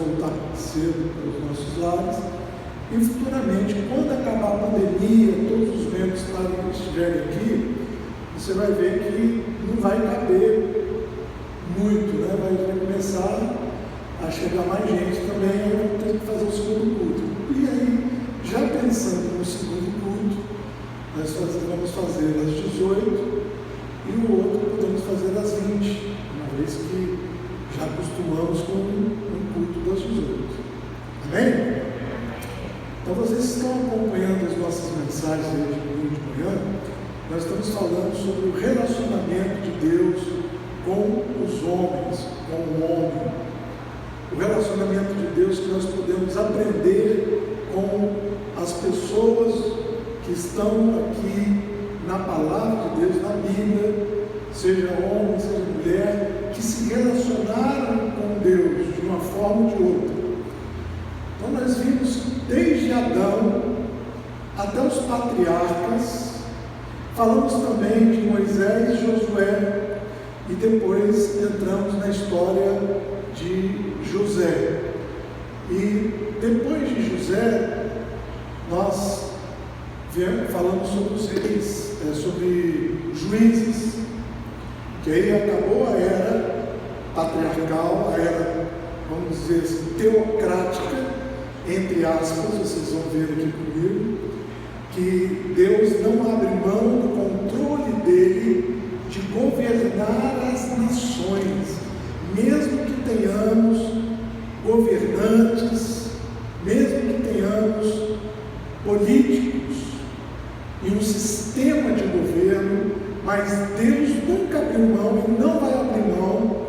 voltar cedo para os nossos lares. E futuramente, quando acabar a pandemia, todos os membros que estiverem aqui, você vai ver que não vai caber muito, né? Vai começar a chegar mais gente também, aí vamos ter que fazer o segundo culto. E aí, já pensando no segundo culto, nós vamos fazer às 18 e o outro podemos fazer às 20, uma vez que já acostumamos com um culto das 18. Amém? Então vocês estão acompanhando as nossas mensagens aí de domingo de manhã. Nós estamos falando sobre o relacionamento de Deus com os homens, com o homem. O relacionamento de Deus que nós podemos aprender com as pessoas que estão aqui na Palavra de Deus, na Bíblia, seja homem, seja mulher, que se relacionaram com Deus de uma forma ou de outra. Então nós vimos desde Adão até os patriarcas, falamos também de Moisés e Josué, e depois entramos na história de José. E depois de José, nós falamos sobre os reis, sobre juízes, que aí acabou a era patriarcal, a era, vamos dizer assim, teocrática, entre aspas, vocês vão ver aqui comigo, que Deus não abre mão do controle dele de governar as nações, mesmo que tenhamos governantes, mesmo que tenhamos políticos e um sistema de governo, mas Deus nunca abriu mão e não vai abrir mão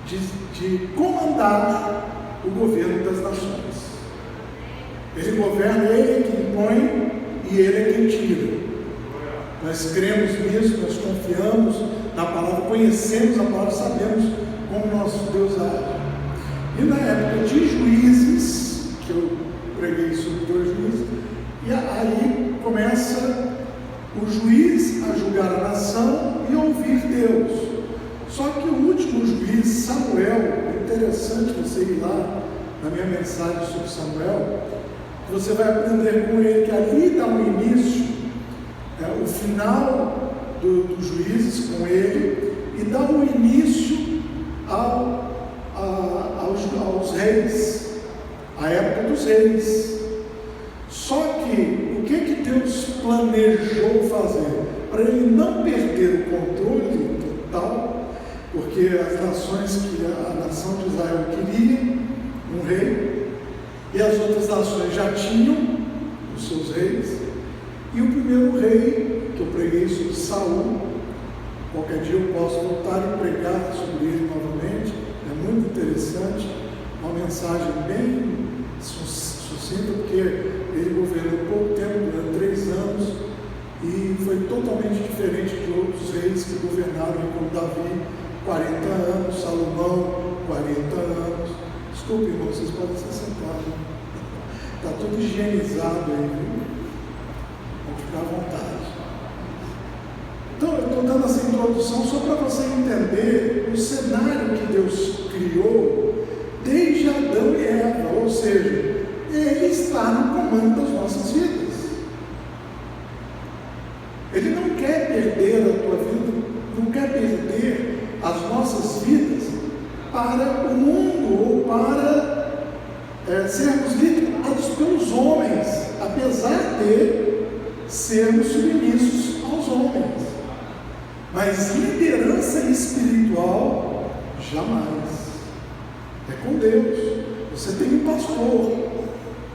de comandar o governo das nações. Ele governa, ele é quem impõe e ele é quem tira. Nós cremos nisso, nós confiamos na palavra, conhecemos a palavra, sabemos como nosso Deus age. E na época de Juízes, que eu preguei sobre 2 juízes, e aí começa o juiz a julgar a nação e ouvir Deus. Só que o último juiz, Samuel, é interessante você ir lá na minha mensagem sobre Samuel, você vai aprender com ele que ali dá um início, o final dos juízes com ele, e dá um início aos reis, a época dos reis. Só que o que Deus planejou fazer? Para ele não perder o controle total, porque as nações que a nação de Israel queria um rei, e as outras nações já tinham os seus reis, e o primeiro rei, que eu preguei sobre Saul, qualquer dia eu posso voltar e pregar sobre ele novamente, é muito interessante, uma mensagem bem sucinta, porque ele governou pouco tempo, durante 3 anos, e foi totalmente diferente de outros reis que governaram, como Davi, 40 anos, Salomão, 40 anos. Desculpe, irmão, vocês podem se sentar. Está tudo higienizado aí, viu? Vamos ficar à vontade. Então, eu estou dando essa introdução só para você entender o cenário que Deus criou desde Adão e Eva, ou seja, Ele está no comando das nossas vidas. Ele não quer perder a tua vida, não quer perder as nossas vidas para o mundo ou para sermos liderados pelos homens, apesar de sermos submissos aos homens. Mas liderança espiritual, jamais. É com Deus. Você tem um pastor,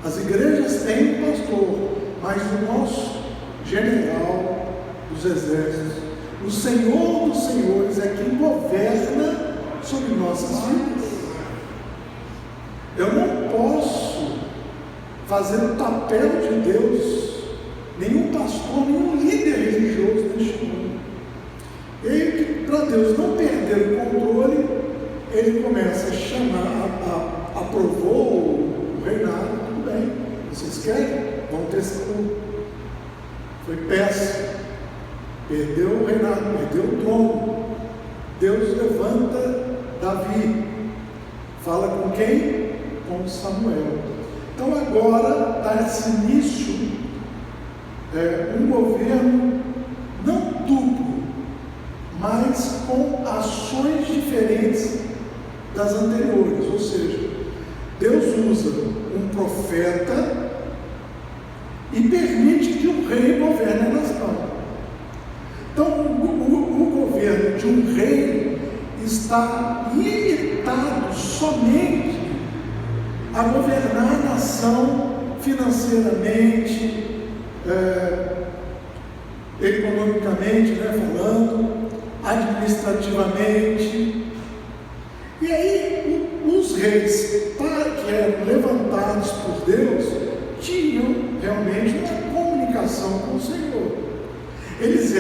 as igrejas têm um pastor, mas o nosso general dos exércitos, o Senhor dos senhores é quem governa sobre nossas vidas. Eu não posso fazer o papel de Deus, nenhum pastor, nenhum líder religioso neste mundo. E para Deus não perder o controle, ele começa a chamar, aprovou o reinado, tudo bem, vocês querem? Vão ter segundo. Foi péssimo, perdeu o reinado, perdeu o trono. Deus levanta Davi, fala com quem? com Samuel. Então agora dá-se início um governo não duplo, mas com ações diferentes das anteriores, ou seja, Deus usa um profeta e permite que o rei governe a nação. Então o governo de um rei está limitado somente a governar a nação financeiramente, economicamente, falando, administrativamente. E aí os reis que eram levantados por Deus tinham realmente uma comunicação com o Senhor. Eles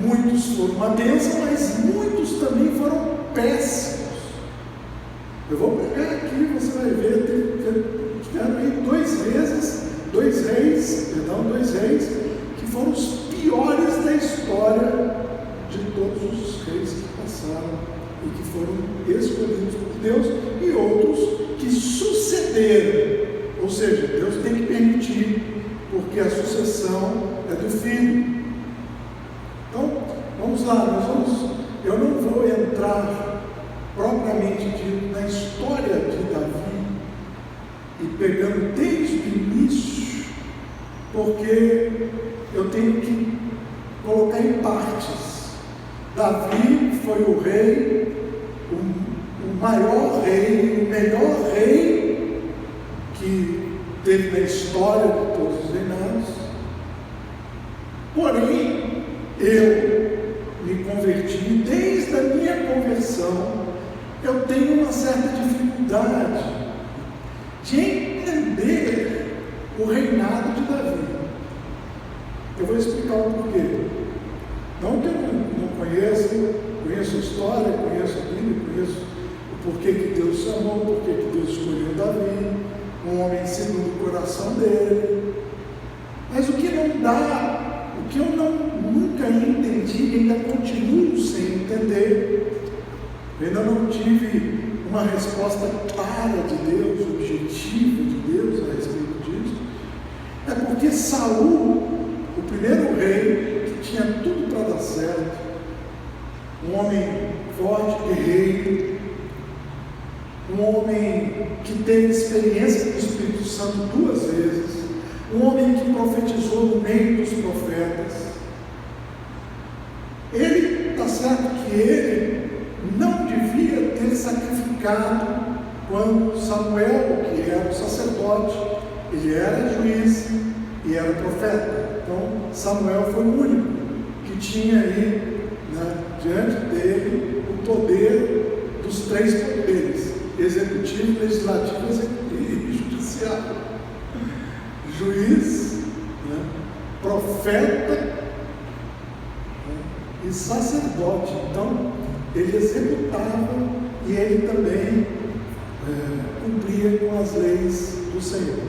muitos foram uma bênção, mas muitos também foram péssimos. Eu vou pegar aqui, você vai ver, tiveram aí dois reis que foram os piores da história de todos os reis que passaram e que foram escolhidos por Deus, e outros que sucederam, ou seja, Deus tem que permitir, porque a sucessão é do filho. Então, vamos lá, eu não vou entrar propriamente dito na história de Davi, e pegando desde o início, porque eu tenho que colocar em partes. Davi foi o rei, o maior rei, o melhor rei que teve na história de todos os reinados. Porém, eu me converti, e desde a minha conversão eu tenho uma certa dificuldade de entender o reinado de Davi. Eu vou explicar o porquê. Não que eu não conheço a história, conheço a Bíblia, conheço o porquê que Deus chamou, o porquê que Deus escolheu Davi, um homem segundo o coração dele. Mas o que eu nunca entendi e ainda continuo sem entender, eu ainda não tive uma resposta clara de Deus, objetiva de Deus a respeito disso, é porque Saul, o primeiro rei, que tinha tudo para dar certo, um homem forte, guerreiro, um homem que teve experiência com o Espírito Santo 2 vezes, um homem que profetizou no meio dos profetas. Ele, está certo que ele não devia ter sacrificado quando Samuel, que era o sacerdote, ele era juiz e era profeta. Então Samuel foi o único que tinha aí, diante dele, o poder dos 3 poderes: executivo, legislativo e judiciário. Juiz, profeta e sacerdote. Então ele executava e ele também cumpria com as leis do Senhor.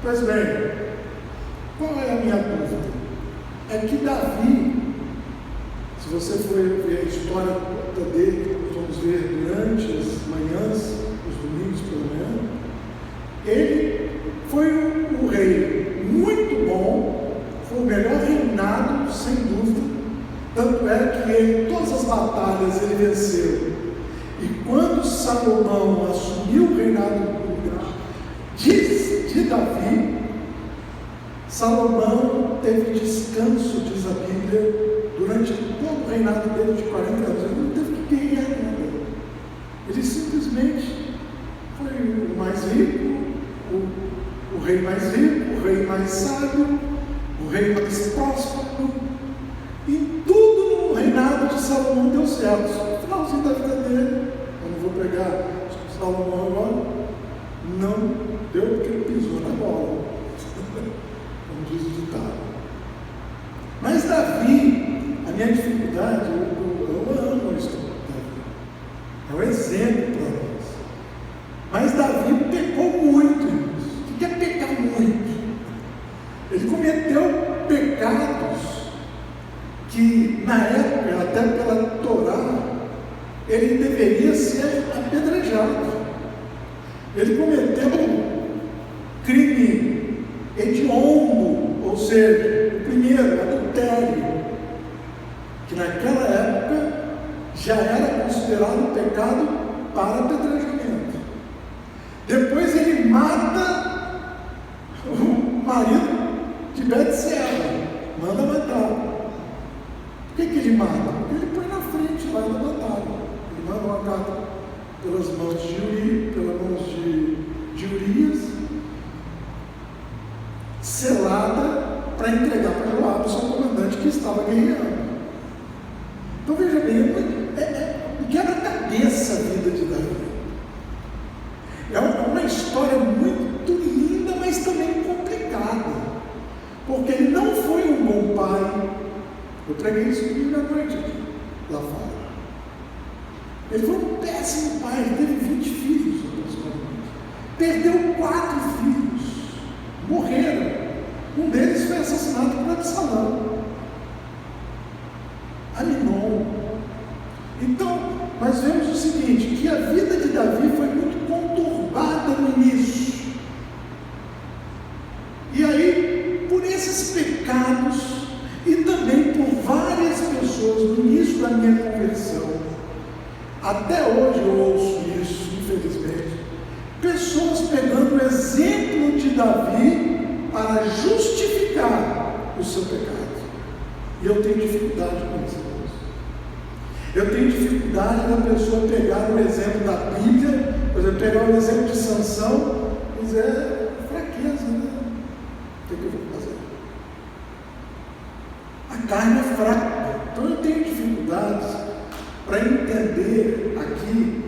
Pois bem, qual é a minha dúvida? É que Davi, se você for ver a história toda dele, que vamos ver durante as manhãs, os domingos pela manhã, ele foi um rei muito bom, foi o melhor reinado, sem dúvida. Tanto é que ele, todas as batalhas ele venceu. E quando Salomão assumiu o reinado de Davi, Salomão teve descanso, diz a Bíblia, durante todo o reinado dele de 40 anos. Ele não teve que guerrear nada. Ele simplesmente foi o mais rico, o rei mais rico, o rei mais sábio, o rei mais próspero. E tudo no reinado de Salomão deu certo. No finalzinho da vida dele, eu não vou pegar Salomão agora, não deu porque ele pisou na bola, como diz o ditado. Mas Davi, a minha dificuldade, eu amo a história de Davi, é um exemplo para nós. Mas Davi pecou muito nisso. O que é pecar muito? Ele cometeu pecados que, na época, até pela Torá, ele deveria ser apedrejado. Ele cometeu crime hediondo, ou seja, o primeiro, adultério, que naquela época já era considerado pecado para apedrejamento. Depois ele mata o marido de Betseba, manda matar. Por que ele mata? Porque ele põe na frente lá da batalha. Ele manda uma carta pelas mãos de Urias, selada para entregar para Joabe, seu comandante, que estava guerreando. Então veja bem, quebra-cabeça a vida de Davi. É uma história muito linda, mas também complicada, porque ele não foi um bom pai. Eu preguei isso domingo à noite aqui, lá fora. Ele foi um péssimo pai, ele teve 20 filhos, perdeu 4 filhos, morreram. Um deles foi assassinado por Absalão, Aminon. Então, nós vemos o seguinte, que a vida de Davi foi muito conturbada no início. E aí, por esses pecados, e também por várias pessoas no início da minha conversão, até hoje eu ouço isso, infelizmente, pessoas pegando o exemplo de Davi para justificar o seu pecado. E eu tenho dificuldade com isso. Eu tenho dificuldade da pessoa pegar o exemplo da Bíblia, por exemplo, pegar o exemplo de Sansão e dizer, fraqueza, né? O que eu vou fazer? A carne é fraca. Então eu tenho dificuldades para entender aqui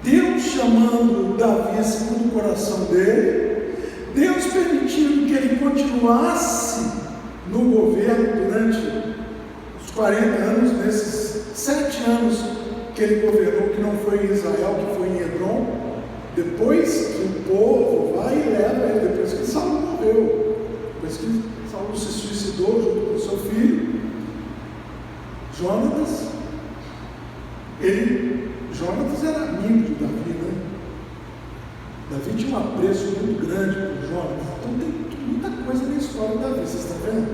Deus chamando Davi segundo o coração dele, Deus permitindo que ele continuasse no governo durante 40 anos, nesses 7 anos que ele governou, que não foi em Israel, que foi em Hebron, depois que o povo vai e leva ele, depois que Saul morreu, depois que Saul se suicidou junto com seu filho, Jonatas era amigo de Davi, né? Davi tinha um apreço muito grande por Jonatas, então tem muita coisa na história de Davi, vocês estão vendo?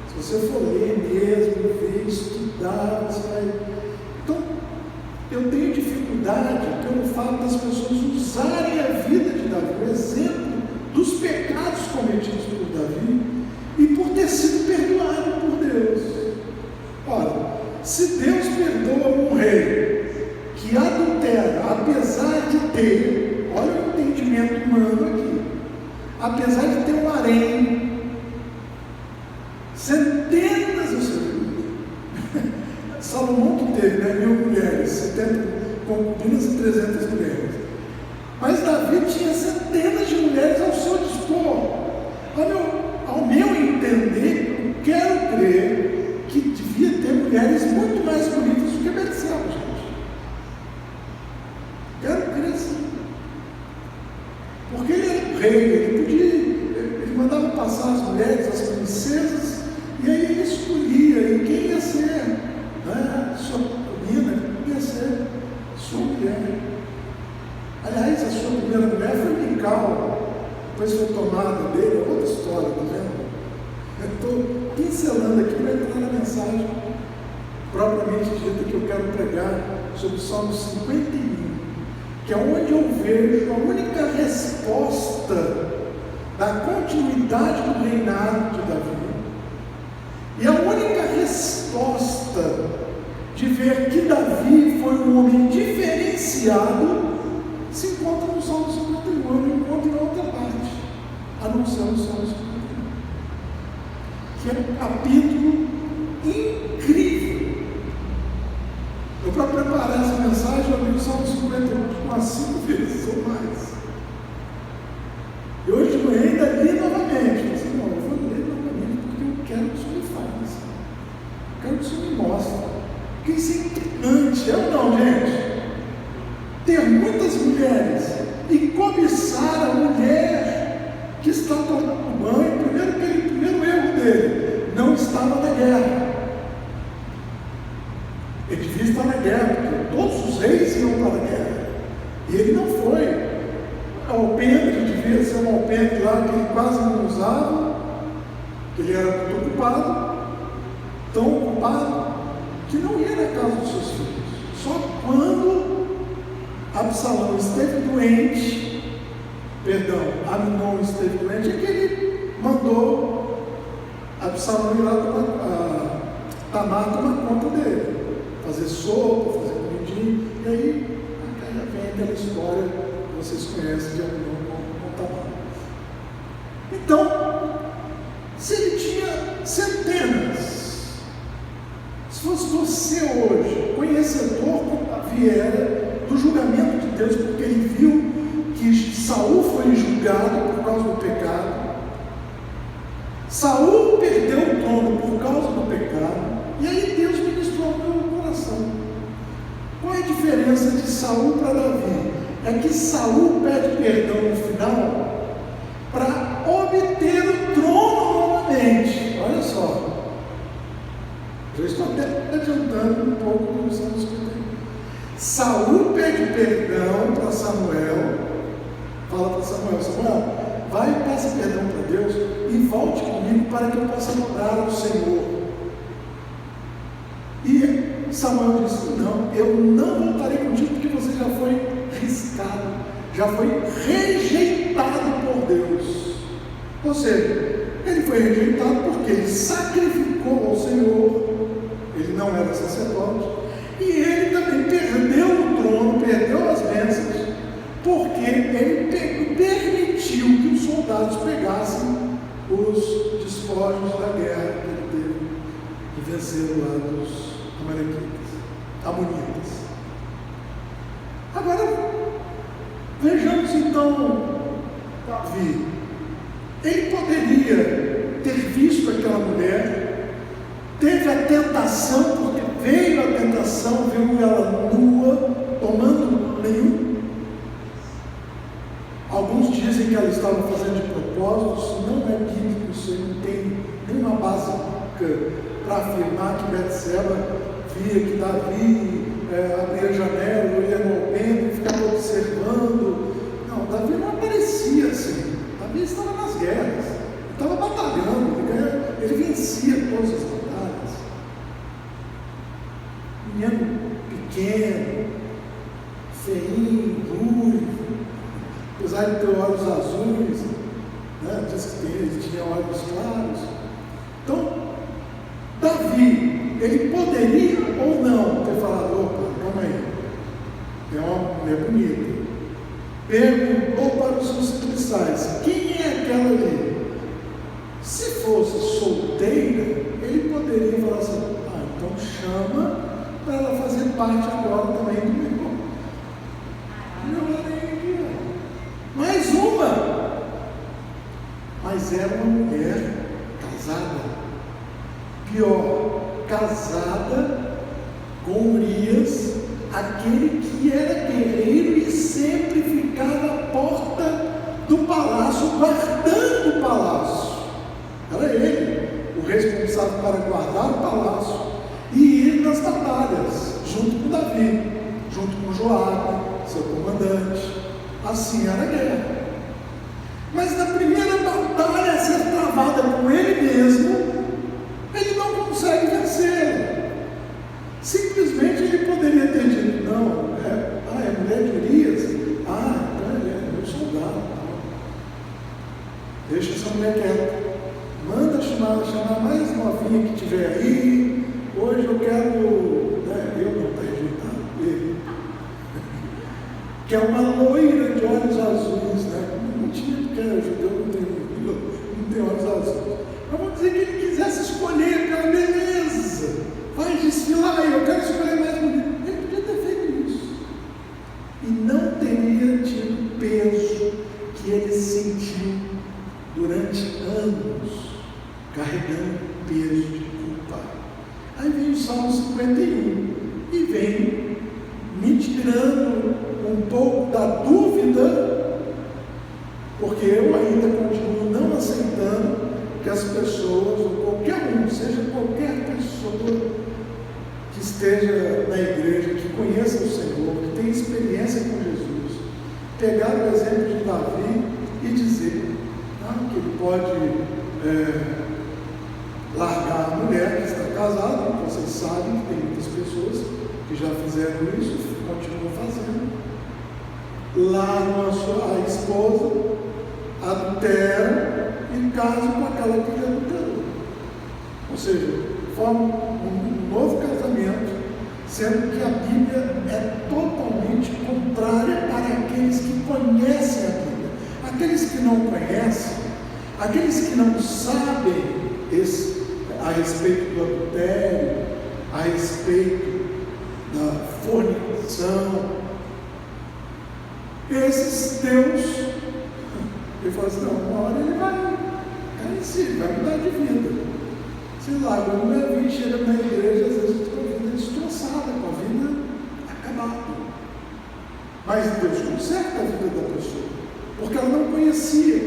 Se você for ler mesmo, ver, estudar, você vai... Então, eu tenho dificuldade pelo fato das pessoas usarem a vida de Davi, o exemplo dos pecados cometidos por Davi, e por ter sido perdoado por Deus. Ora, se Deus perdoa um rei que adultera, apesar de ter, olha o entendimento humano aqui, apesar de ter um harém, centenas, eu sei, Salomão que teve, né, 1000 mulheres, 70 concubinas e 300 mulheres, mas Davi tinha centenas de mulheres ao seu dispor. Ao meu entender, eu quero crer que devia ter mulheres muito mais bonitas do que Betseba, gente. Quero crer sim, porque ele era um rei, ele mandava passar as mulheres, as princesas, e aí ele escolhia e quem ia ser, né? Sua menina, quem ia ser sua mulher. Aliás, a sua primeira mulher foi Mical, depois foi tomada dele, é outra história, tá vendo? Eu estou pincelando aqui para entrar na mensagem propriamente dita que eu quero pregar sobre o Salmo 51, que é onde eu vejo a única resposta da continuidade do reinado de Davi. E a única resposta de ver que Davi foi um homem diferenciado se encontra no Salmo 51, eu não encontro em outra parte, a não ser no Salmo 51, que é um capítulo incrível. Eu, para preparar essa mensagem, eu li o Salmo 51 umas 5 vezes ou mais. E hoje de manhã ainda li novamente. Eu disse, não, eu vou ler novamente porque eu quero que o Senhor me fale isso. Eu quero que o Senhor me mostre. Porque isso é intrigante, é ou não, gente? Ter muitas mulheres e cobiçar a mulher que está tomando banho. Primeiro erro dele, não estava na guerra. Ele devia estar na guerra, porque todos os reis iam para a guerra. E ele não foi. A alpendre devia ser uma alpendre lá que ele quase não usava, que ele era muito ocupado, tão ocupado, que não ia na casa dos seus filhos. Só quando Absalão esteve doente, Amnon esteve doente, é que ele mandou Absalão ir lá Tamar tomar conta dele, fazer sopa, fazer comidinha, e aí vem aquela história que vocês conhecem de Amnon com Tamar. Então, se ele tinha centenas, se fosse você hoje, conhecedor como Davi era do julgamento de Deus, porque ele viu que Saul foi julgado por causa do pecado, Saul perdeu o trono por causa do pecado, e aí Deus ministrou no meu coração. Qual é a diferença de Saul para Davi? É que Saul pede perdão no final para obter o trono novamente. Olha só, já estou até adiantando um pouco do que estamos escutando. Saul pede perdão para Samuel, fala para Samuel: Samuel, vai e peça perdão para Deus e volte comigo para que eu possa adorar ao Senhor. E Samuel disse: não, eu não voltarei contigo porque você já foi riscado, já foi rejeitado por Deus. Ou seja, ele foi rejeitado porque ele sacrificou ao Senhor, ele não era sacerdote, e ele também perdeu o trono, perdeu as bênçãos, porque ele permitiu que os soldados pegassem os despojos da guerra que ele teve e venceram lá dos Amonitas. Agora, vejamos então Davi. Ele poderia ter visto aquela mulher, teve a tentação, porque veio a tentação, viu ela nua, tomando banho. Alguns dizem que ela estava fazendo de propósito. Isso não é bíblico, isso não tem nenhuma base para afirmar que Betseba via que Davi abria a janela, olhava no alpendre, ficava observando. Não, Davi não aparecia assim. Davi estava nas guerras, estava batalhando, ele vencia todas as batalhas. Menino pequeno, feinho, ruivo, apesar de ter olhos azuis, né? Diz que ele tinha olhos claros. Então, Davi, ele poderia ou não ter falado: opa, calma aí, é uma mulher bonita. Perguntou para os seus serviçais: quem é aquela ali? Se fosse solteira, ele poderia falar assim: então chama para ela fazer parte agora também do meu irmão. Mais uma. Mas era uma mulher casada. Pior, casada com Urias, aquele que era guerreiro e sempre ficava à porta do palácio, guardando o palácio. Era ele o responsável para guardar o palácio e ir nas batalhas, junto com Davi, junto com Joabe, seu comandante. Assim era a guerra. Mas na primeira batalha a ser travada com ele mesmo, ele não consegue vencer. Simplesmente ele poderia ter dito: não, é mulher de Urias, então ele é meu soldado, deixa essa mulher quieta, manda chamar mais novinha que tiver aí. Hoje eu quero, eu não estou rejeitado, ele que é uma loira de olhos azuis, não tinha, porque judeu não tem olhos azuis. Mas vamos dizer que ele quisesse escolher pela beleza, vai desfilar aí, eu quero escolher mais bonito. Ele podia ter feito isso e não teria tido o peso que ele sentiu durante anos, carregando o peso de culpa. Aí vem o Salmo 51 e vem mitigando um pouco da dúvida, porque eu ainda continuo não aceitando que as pessoas, ou qualquer um, seja qualquer pessoa que esteja na igreja, que conheça o Senhor, que tenha experiência com Jesus, pegar o exemplo de Davi e dizer que ele pode largar a mulher que está casada. Vocês sabem que tem muitas pessoas que já fizeram isso e continuam fazendo. Largam a esposa, adulteram e casam com aquela que adulterou. Ou seja, formam um novo casamento, sendo que a Bíblia é totalmente contrária para aqueles que conhecem a Bíblia. Aqueles que não conhecem, aqueles que não sabem a respeito do adultério, a respeito da fornicação, esses Deus, ele fala assim, não, uma hora ele vai cair em si, vai mudar de vida. Sei lá, quando não é 20, chega na igreja, às vezes com a vida destroçada, com a vida acabada. Mas Deus conserta a vida da pessoa, porque ela não conhecia.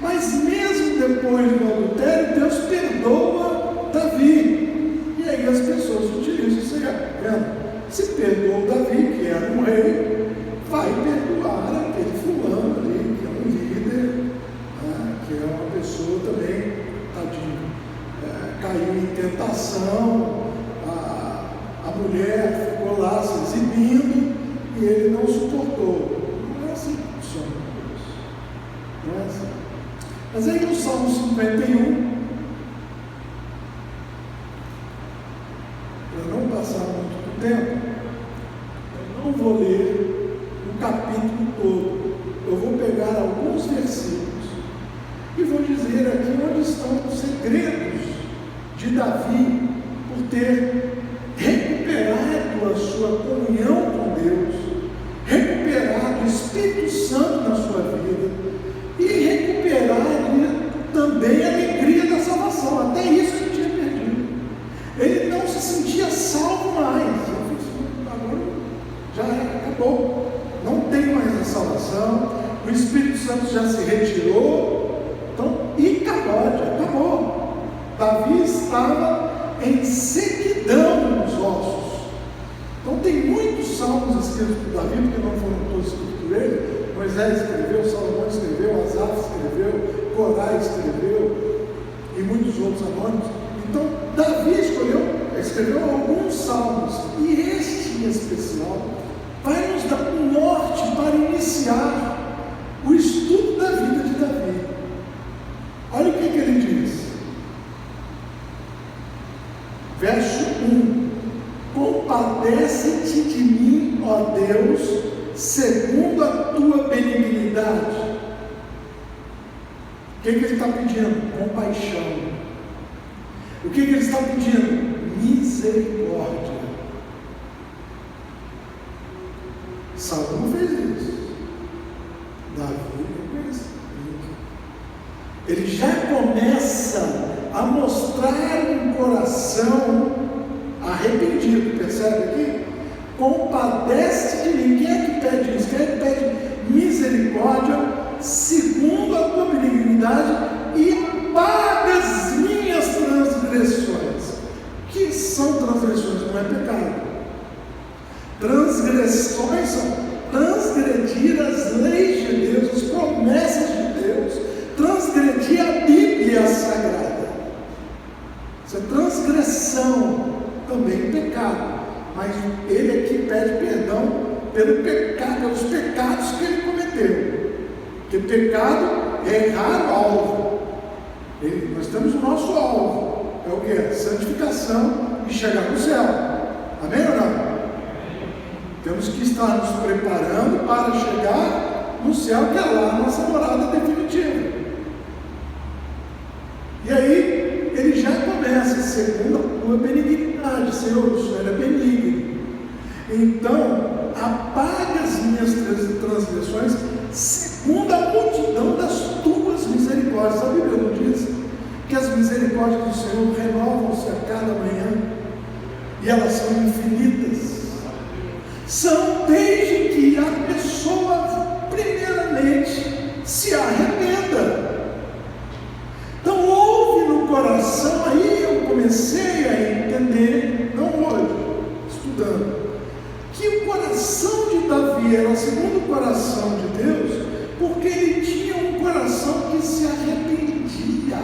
Mas mesmo depois do adultério, Deus perdoa Davi. E aí as pessoas utilizam isso aí. Se perdoou Davi, que era um rei, vai perdoar aquele fulano ali, que é um líder, que é uma pessoa também, tadinho, caiu em tentação, a mulher ficou lá se exibindo e ele não suportou. Não é assim que funciona com Deus. Não é assim. Mas aí no Salmo 51, para não passar muito do tempo, eu não vou ler o capítulo todo. Eu vou pegar alguns versículos e vou dizer aqui onde estão os segredos de Davi por ter recuperado a sua comunhão com Deus, recuperado o Espírito Santo na sua vida e recuperado também a alegria da salvação. Até isso ele tinha perdido. Ele não se sentia salvo mais. Agora já acabou. Não tem mais a salvação. O Espírito Santo já se retirou. Então, e acabou. Davi estava em sequidão nos ossos. Então tem muitos salmos escritos por Davi, porque não foram todos escritos por ele. Moisés escreveu, Salomão escreveu, Asaf escreveu, Corá escreveu e muitos outros anônimos. Então Davi escreveu alguns salmos, e este em especial vai nos dar um norte para iniciar o estudo da vida de Davi. Olha o que ele diz. Verso 1: compadece-te de mim, ó Deus, segundo a tua benignidade. O que ele está pedindo? Compaixão. O que ele está pedindo? Misericórdia. Saul não fez isso. Davi fez isso. Ele já começa a mostrar um coração arrependido. Percebe aqui? Compadece de mim. Quem é que pede isso? Quem é que pede misericórdia segundo a tua benignidade e apaga as minhas transgressões? Que são transgressões? Não é pecado. Transgressões são transgredir as leis de Deus, as promessas de Deus, transgredir a Bíblia Sagrada. Isso é transgressão, também pecado. Mas ele aqui pede perdão pelo pecado, pelos pecados que ele cometeu. Porque pecado é errar o alvo. Nós temos o nosso alvo. É o que? Santificação e chegar no céu. Amém ou não? Temos que estar nos preparando para chegar no céu, que é lá a nossa morada definitiva. E aí, ele já começa, segundo a tua benignidade, Senhor, o Senhor é benigno. Então, apaga as minhas transgressões, segundo a multidão das tuas misericórdias. A Bíblia não diz que as misericórdias do Senhor renovam-se a cada manhã, e elas são infinitas. São desde que a pessoa, primeiramente, se arrependa. Então houve no coração, aí eu comecei a entender, não hoje, estudando, que o coração de Davi era segundo o coração de Deus, porque ele tinha um coração que se arrependia,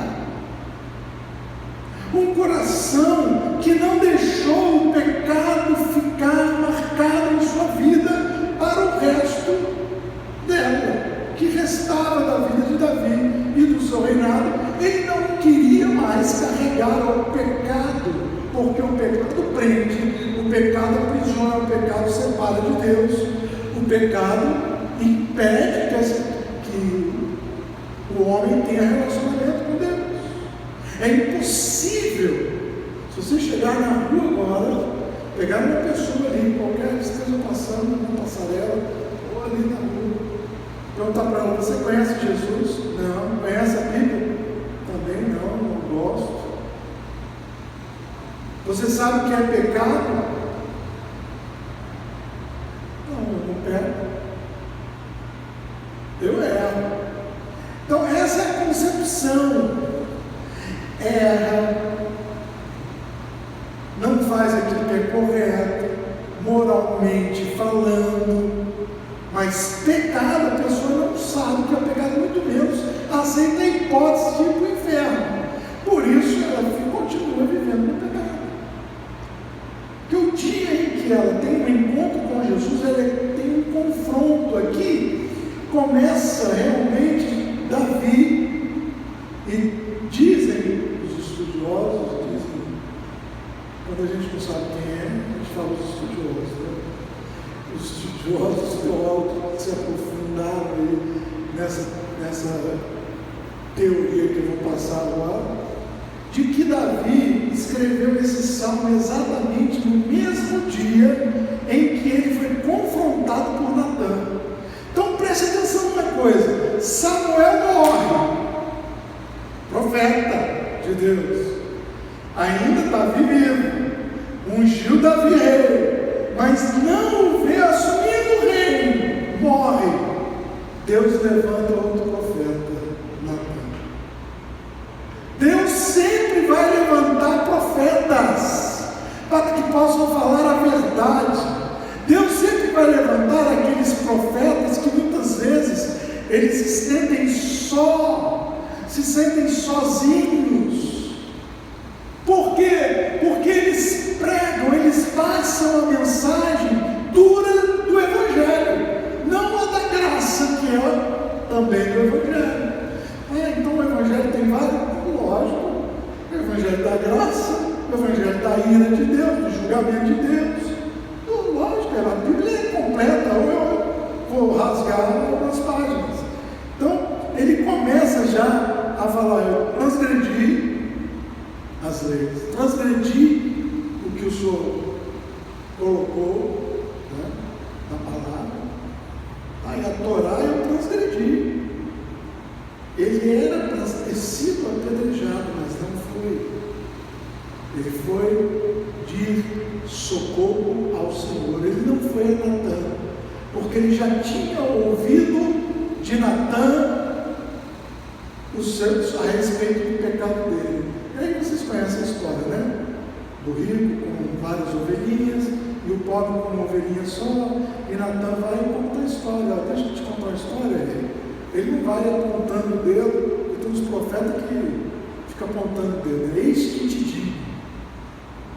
um coração que não deixou o pecado ficar marcado em sua vida para o resto dela, que restava da vida de Davi e do seu reinado. Ele não queria mais carregar o pecado, porque o pecado prende, o pecado aprisiona, o pecado separa de Deus, o pecado impede que o homem tenha relacionamento com Deus. É impossível, se você chegar na rua agora, pegar uma pessoa ali, qualquer que esteja passando na passarela, ou ali na rua, perguntar para ela: você conhece Jesus? Não. Conhece a Bíblia? Também não gosto. Você sabe o que é pecado? Não pego. Eu erro. Então essa é a concepção. Erra, não faz aquilo que é correto, moralmente falando, mas pecado, a pessoa não sabe o que é pecado, muito menos aceita a hipótese de ir para o inferno. Por isso ela continua vivendo no pecado. Porque o dia em que ela tem um encontro com Jesus, ela tem um confronto aqui, começa realmente Davi, e dizem os estudiosos, quando a gente não sabe quem é, a gente fala dos estudiosos, né? Os estudiosos teólogos se aprofundaram aí nessa teoria que eu vou passar agora, de que Davi escreveu esse salmo exatamente no mesmo dia em que ele foi confrontado por Natã. Então preste atenção numa coisa: Samuel morre, profeta de Deus, ainda Davi vivo, ungiu Davi rei, mas não o vê assumindo o reino, morre. Deus levanta outro profeta, Natã. Deus sempre vai levantar profetas para que possam falar a verdade. Deus sempre vai levantar aqueles profetas que muitas vezes eles se sentem sozinhos. Por quê? Porque eles pregam, eles passam a mensagem dura do Evangelho, não a da graça, que é também do Evangelho. Então o Evangelho tem vários, lógico, o Evangelho da graça, o Evangelho da ira de Deus, do julgamento de Deus. Lógico, a Bíblia é completa, ou eu vou rasgar algumas páginas. Então ele começa já a falar: eu transgredi as leis, transgredi o que o Senhor colocou, né, na palavra. Aí a Torá eu transgredi. Ele era para ter sido apedrejado, mas não foi. Ele foi de socorro ao Senhor. Ele não foi a Natã, porque ele já tinha ouvido de Natã a respeito do pecado dele. E aí vocês conhecem a história, né? Do rico com várias ovelhinhas, e o pobre com uma ovelhinha só, e Natã vai e conta a história. Deixa eu te contar a história. Ele não vai apontando o dedo, porque tem uns profetas que ficam apontando o dedo. Eis que te digo.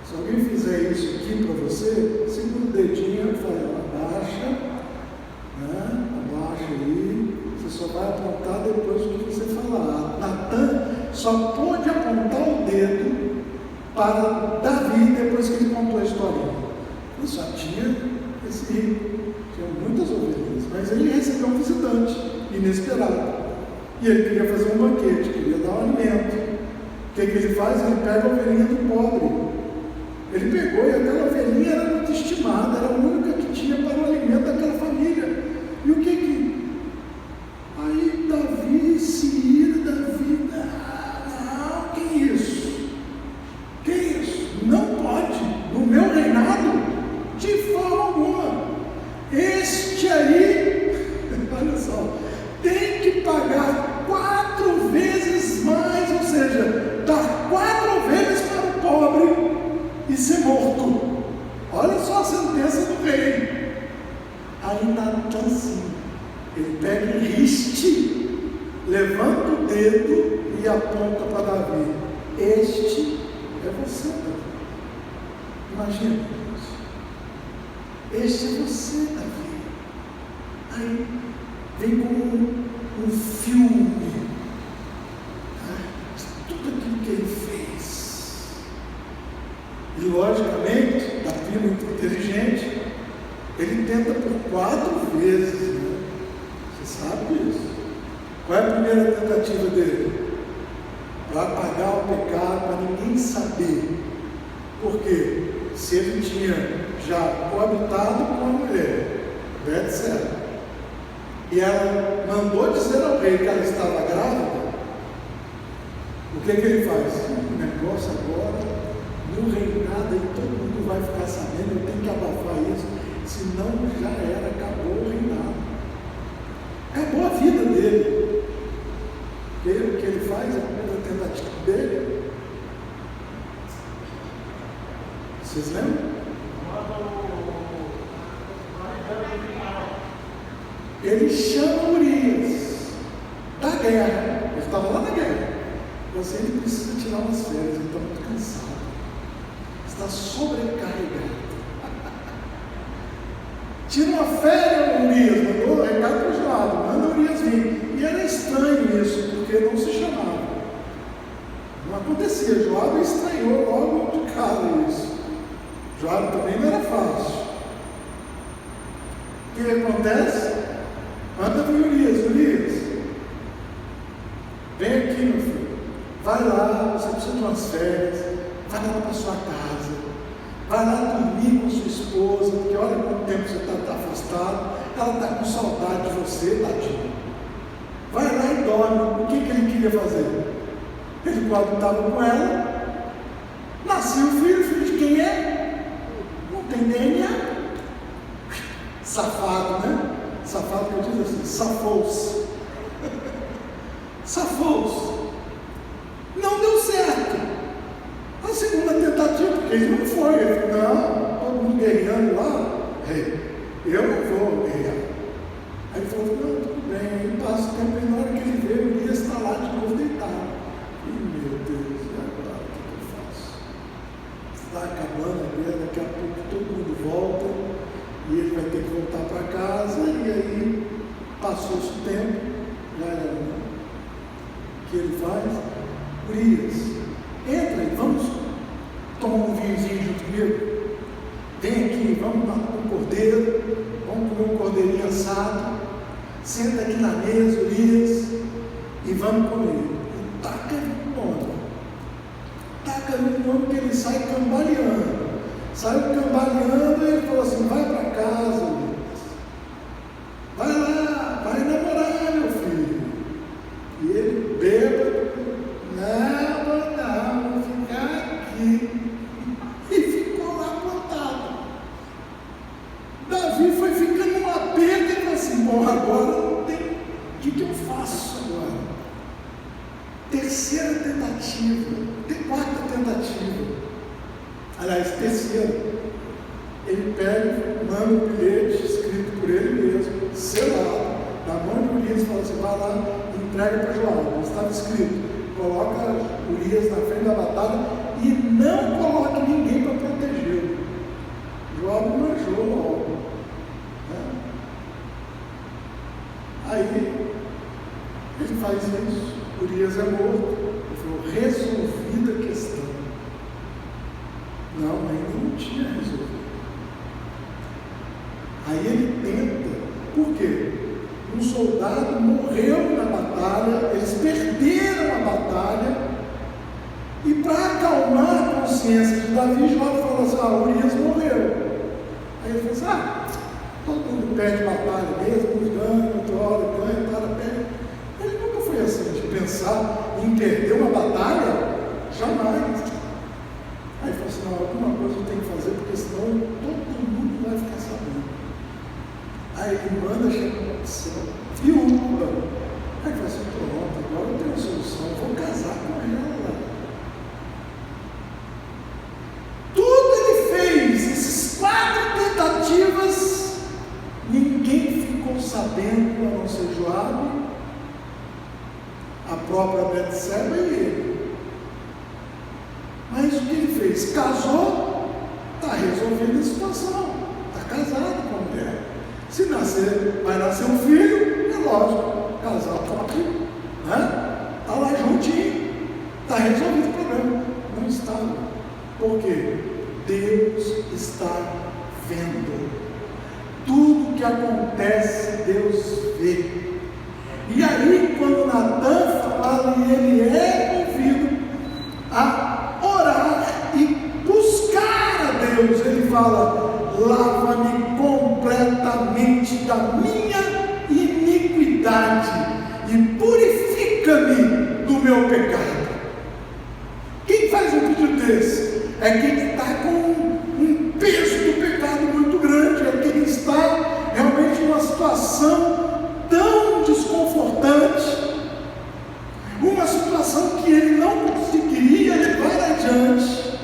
Se alguém fizer isso aqui para você, segura o dedinho e fala: abaixa, né? Abaixa aí. Você só vai apontar depois do que você falar. Natã só pôde apontar o dedo para Davi depois que ele contou a historinha. Ele só tinha esse rico, tinha muitas ovelhas, mas ele recebeu um visitante inesperado, e ele queria fazer um banquete, queria dar um alimento. O que ele faz? Ele pega a ovelhinha do pobre. Ele pegou, e aquela ovelhinha era muito estimada, era a única que tinha para o alimento daquela família. E o que aí Davi se ira, Davi: não, que isso? Que isso? Não pode, no meu reinado, de forma alguma. Este aí, olha só, tem que pagar 4 vezes mais, ou seja, dar 4 ovelhas para o pobre e ser morto. Olha só a sentença do rei. Aí assim. Ele pega e riste, levanta o dedo e aponta para Davi. Este é você, Davi. Imagina isso. Este é você, Davi. Aí vem como um filme, tudo aquilo que ele fez. E logicamente, Davi muito inteligente, ele tenta por 4 vezes, né? Você sabe disso. Qual é a primeira tentativa dele? Para apagar o pecado, para ninguém saber. Por quê? Se ele tinha já coabitado com a mulher, Betseba, e ela mandou dizer ao rei que ela estava grávida, o que ele faz? O negócio agora, no reinado, aí todo mundo vai ficar sabendo, eu tenho que abafar isso, senão já era, acabou o reinado. Acabou a vida dele. O que ele faz, a primeira tentativa dele, vocês lembram? Ele chama Urias da guerra. Ele estava lá na guerra. Você ele precisa tirar umas férias, ele está muito cansado. Está sobrecarregado. Tira uma férias, Urias, mandou o recado para o Joabe, manda Urias vir. E era estranho isso, porque não se chamava. Não acontecia. Joabe estranhou logo de cara isso. Joabe também não era fácil. O que acontece? Manda para Urias, vem aqui, meu filho. Vai lá, você precisa de umas férias. Vai lá para sua casa. Vai lá dormir com sua esposa, porque olha quanto tempo você está afastado. Ela está com saudade de você, tadinho. Vai lá e dorme. O que ele queria fazer? Ele, quando estava com ela, nasceu o filho de quem é? Não tem DNA. Safado, né? Safado que eu digo assim, safou-se. Safou-se. Não deu certo. A segunda tentativa, porque ele não foi. Ele falou, não, todo mundo guerreando lá. Eu não vou guerrear. Aí ele falou, não, tudo bem. Aí passa o tempo e na hora que ele vê, o Urias está lá de novo deitado. E meu Deus, e agora o que eu faço? Está acabando a guerra, daqui a pouco todo mundo volta. E ele vai ter que voltar para casa, e aí passou-se o tempo, já era, né? O que ele faz? Urias, entra aí, vamos tomar um vinhozinho junto comigo? Vem aqui, vamos matar um cordeiro, vamos comer um cordeirinho assado, senta aqui na mesa, Urias, e vamos comer. E taca-lhe no ombro. Taca-lhe no ombro que ele sai cambaleando. Saiu cambaleando e ele falou assim, vai para casa, Urias. Vai lá, vai namorar, meu filho. E ele bêbado, não, vou ficar aqui. E ficou lá plantado. Davi foi ficando numa perda e falou assim, bom, agora não tem, o que eu faço agora? Terceira tentativa, quarta tentativa. Aliás, terceiro, ele pega, manda um bilhete escrito por ele mesmo, selado, na mão de Urias, e fala assim, vai lá e entrega para Joabe. Estava escrito, coloca Urias na frente da batalha e não coloque ninguém para protegê-lo. Joabe manjou logo. Né? Aí, ele faz isso, Urias é morto. Ele falou, resolvida a questão. Não, ainda não tinha resolvido. Aí ele tenta, por quê? Um soldado morreu na batalha, eles perderam a batalha, e para acalmar a consciência de Davi, Joabe falou assim, Urias morreu. Aí ele falou assim, todo mundo perde batalha mesmo, uns ganham, outra hora ganha, outra hora perde. Ele nunca foi assim, de pensar em perder uma batalha, jamais. Aí ele falou assim, alguma coisa eu tenho que fazer, porque senão todo mundo vai ficar sabendo. Aí ele manda chamar a opção, viúva. Aí ele falou assim, pronto, agora eu tenho uma solução, eu vou casar com ela. Tudo ele fez, esses 4 tentativas, ninguém ficou sabendo, a não ser Joabe, a própria Betseba e ele. Mas o que ele fez? Casou, está resolvendo a situação, está casado com a mulher. Se nascer, vai nascer um filho, é lógico, casal está aqui, né? Está lá juntinho, está resolvido o problema. Não está. Por quê? Deus está vendo. Tudo que acontece, Deus vê. E aí, quando Natan fala, ele é movido a orar e buscar a Deus. Ele fala: lava-me completamente da minha iniquidade e purifica-me do meu pecado. Quem faz um pedido desse? É quem está com um peso do pecado muito grande, é quem está realmente numa situação tão desconfortante, uma situação que ele não conseguiria levar adiante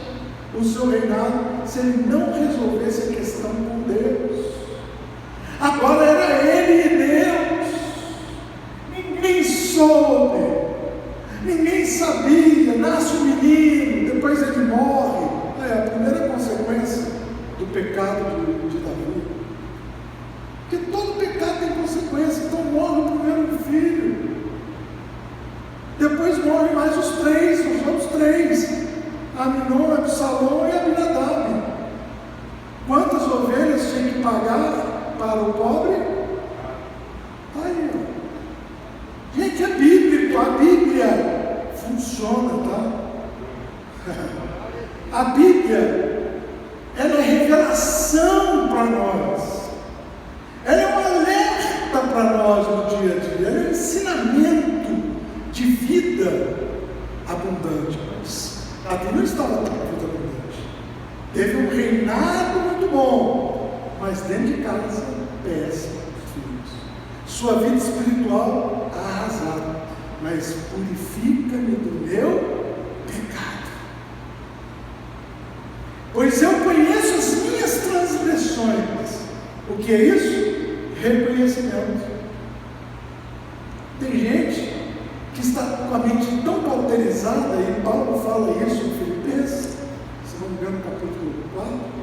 o seu reinado se ele não resolvesse a questão com Deus. Agora era ele e Deus. Ninguém soube, ninguém sabia. Nasce um menino, depois ele morre. É a primeira consequência do pecado de Davi. Porque todo pecado tem consequência. Então morre o primeiro filho, depois morrem mais os outros três: Aminon, Absalão e Abinadab. Quantas ovelhas tinha que pagar para o pobre? Aí, ó. Gente, é bíblico, a Bíblia funciona, tá? A Bíblia, ela é revelação para nós, ela é um alerta para nós no dia a dia, ela é um ensinamento de vida abundante. Mas Davi não estava com vida abundante, teve um reinado muito bom, mas dentro de casa, péssimo, filhos. Sua vida espiritual arrasada, mas purifica-me do meu pecado. Pois eu conheço as minhas transgressões. O que é isso? Reconhecimento. Tem gente que está com a mente tão cauterizada, e Paulo fala isso em Filipenses, se não me engano, no capítulo 4.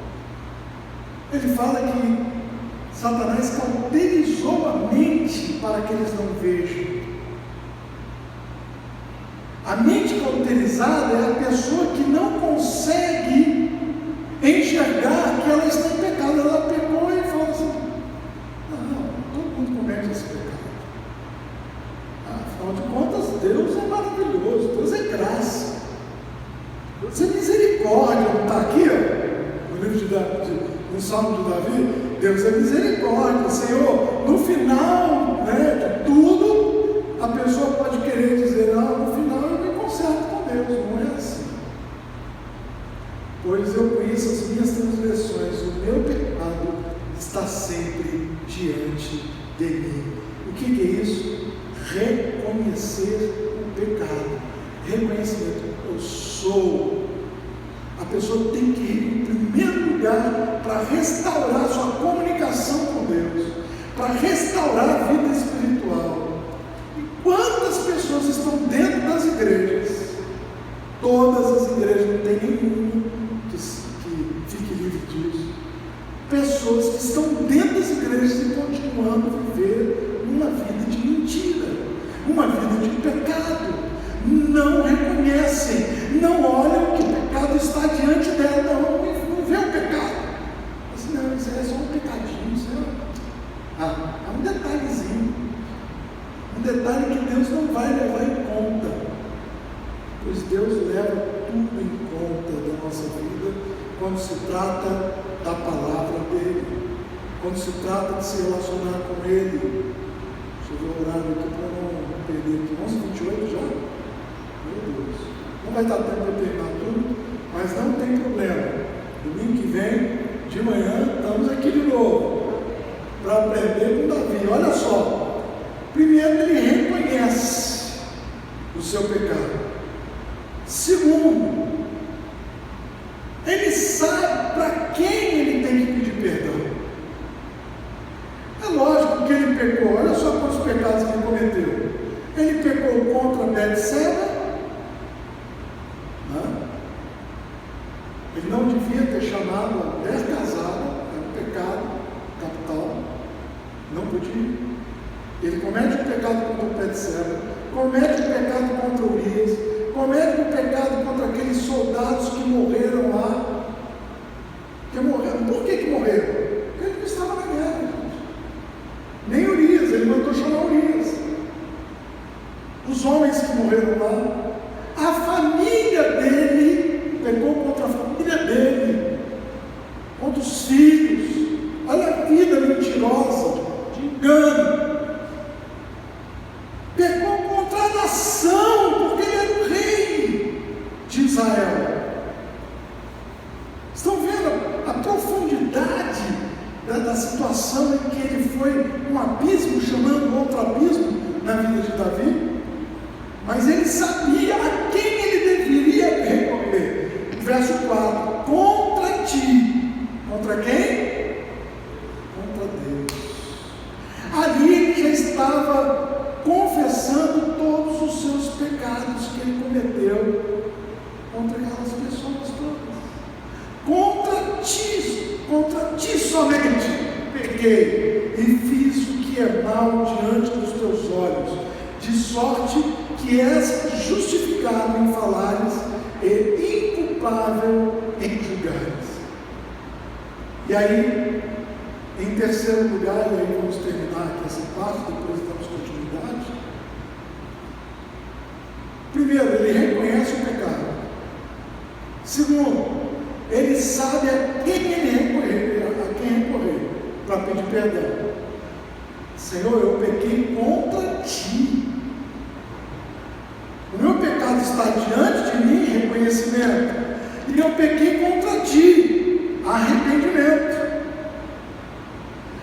Ele fala que Satanás cauterizou a mente para que eles não vejam. A mente cauterizada é a pessoa que não consegue enxergar que ela está em pecado. Ela pecou e fala assim: não, todo mundo comete esse pecado. Afinal de contas, Deus é maravilhoso, Deus é graça, Deus é misericórdia. Não está aqui, ó, no livro no Salmo de Davi? Deus é misericórdia, Senhor. No final, né, de tudo, a pessoa pode querer dizer: não, no final eu me conserto com Deus. Não é assim. Pois eu conheço as minhas transgressões, o meu pecado está sempre diante de mim. O que é isso? Reconhecer o pecado. Reconhecimento. Eu sou. A pessoa tem que ir em primeiro lugar para restaurar sua comunicação com Deus, para restaurar a vida espiritual. E quantas pessoas estão dentro das igrejas? Todas as igrejas, não tem nenhuma que fique livre disso. Pessoas que estão dentro das igrejas e continuando a viver uma vida de mentira, uma vida de pecado. Não reconhecem, não olham que o pecado está diante dela, não vê o pecado. Assim, não, isso é só um pecadinho, isso é um detalhezinho, um detalhe que Deus não vai levar em conta, pois Deus leva tudo em conta da nossa vida quando se trata da palavra dele, quando se trata de se relacionar com ele. Deixa eu ver o horário aqui para não perder aqui, 11h28 já. Meu Deus, não vai dar tempo de terminar tudo, mas não tem problema. Domingo que vem, de manhã, estamos aqui de novo para aprender com Davi. Olha só, primeiro ele reconhece o seu pecado. Segundo, ele sabe para quem ele tem que pedir perdão. É lógico que ele pecou Betseba, ele não devia ter chamado a mulher casada, era um pecado capital, não podia. Ele comete um pecado contra Betseba, comete um pecado contra Urias, comete um pecado contra aqueles soldados que morreram lá. Que morreram. Por que morreram? Porque ele não estava na guerra, gente. Nem Urias, ele mandou chamar Urias. Os homens que morreram lá, a família dele pecou contra a família dele, contra os filhos. Olha a vida mentirosa, de engano. Pecou contra a nação, porque ele era o rei de Israel. Estão vendo a profundidade da situação em que ele foi um abismo chamando outro abismo na vida de Davi? Mas ele sabia a quem ele deveria recorrer. Verso 4: contra ti. Contra quem? Contra Deus. Ali ele já estava confessando todos os seus pecados que ele cometeu contra aquelas pessoas todas. Contra ti somente pequei e fiz o que é mal diante dos teus olhos, de sorte que és justificado em falares e inculpável em julgares. E aí, em terceiro lugar, e aí vamos terminar aqui essa parte, depois damos continuidade. Primeiro, ele reconhece o pecado. Segundo, ele sabe a quem recorrer para pedir perdão. Senhor, eu pequei contra ti. O meu pecado está diante de mim, reconhecimento, e eu pequei contra ti, arrependimento.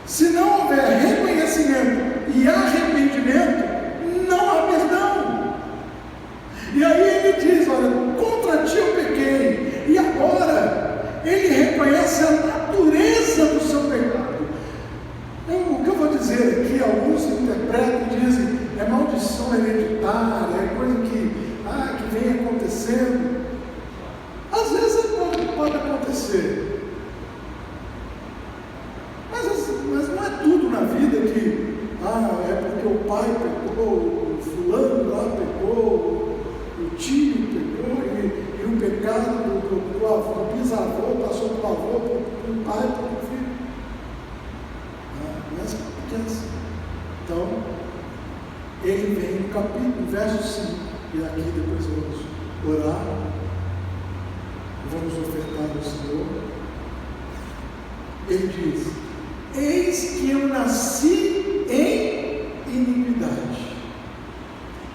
Se não houver reconhecimento e arrependimento, não há perdão. E aí ele diz: olha, contra ti eu pequei. E agora ele reconhece a natureza do seu pecado. O que eu vou dizer aqui, alguns interpretam e dizem: é maldição hereditária, é coisa que vem acontecendo. Às vezes pode acontecer, mas não é tudo na vida que é porque o pai pecou, o fulano lá pecou, o tio pecou, e o pecado do bisavô passou para o avô, para o pai, para o filho. Não é assim. Então, ele vem no capítulo, verso 5, e aqui depois vamos orar, vamos ofertar ao Senhor. Ele diz: eis que eu nasci em iniquidade,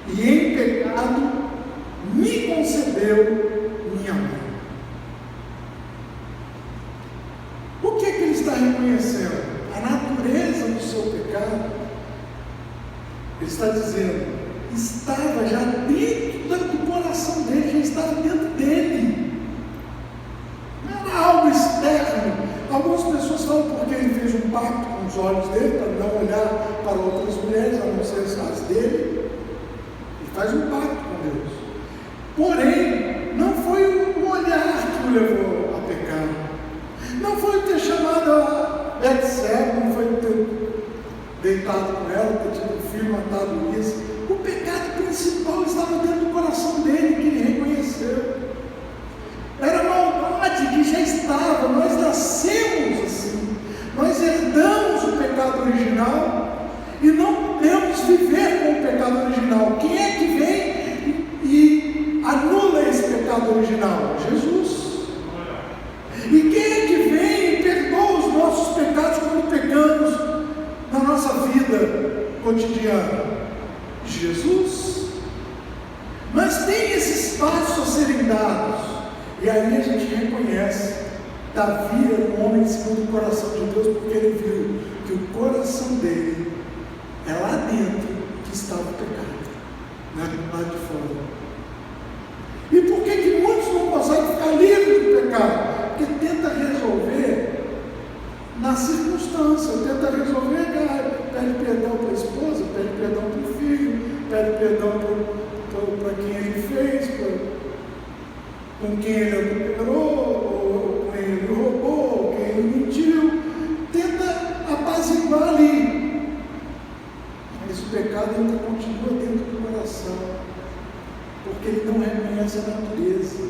e em pecado me concebeu minha mãe. O que ele está reconhecendo? A natureza do seu pecado. Ele está dizendo: estava já dentro do coração dele, já estava dentro dele. Não era algo externo. Algumas pessoas falam porque ele fez um pacto com os olhos dele, para não olhar para outras mulheres, a não ser as dele. Ele faz um pacto com Deus. Porém, não foi o olhar que o levou a pecar. Não foi ter chamado a Betseba, não foi ter deitado com ela, ter tido um filho, matado isso. O pecado principal estava dentro do coração dele, que ele reconheceu. Era a maldade que já estava. Nós nascemos assim, nós herdamos o pecado original e não podemos viver com o pecado original. Quem é que vem e anula esse pecado original? Jesus. E quem é que vem e perdoa os nossos pecados quando pecamos na nossa vida cotidiana? Jesus. Mas tem esses passos a serem dados. E aí a gente reconhece: Davi era um homem segundo o coração de Deus, porque ele viu que o coração dele é lá dentro que estava o pecado, não é do lado de fora. E por que muitos não conseguem ficar livres do pecado? Porque tenta resolver na circunstância, tenta resolver, pede perdão para a esposa, pede perdão para o filho, pede perdão para com quem ele adulterou, ou com quem ele roubou, ou quem ele mentiu, tenta apaziguar ali. Mas o pecado ainda continua dentro do coração, porque ele não reconhece a natureza.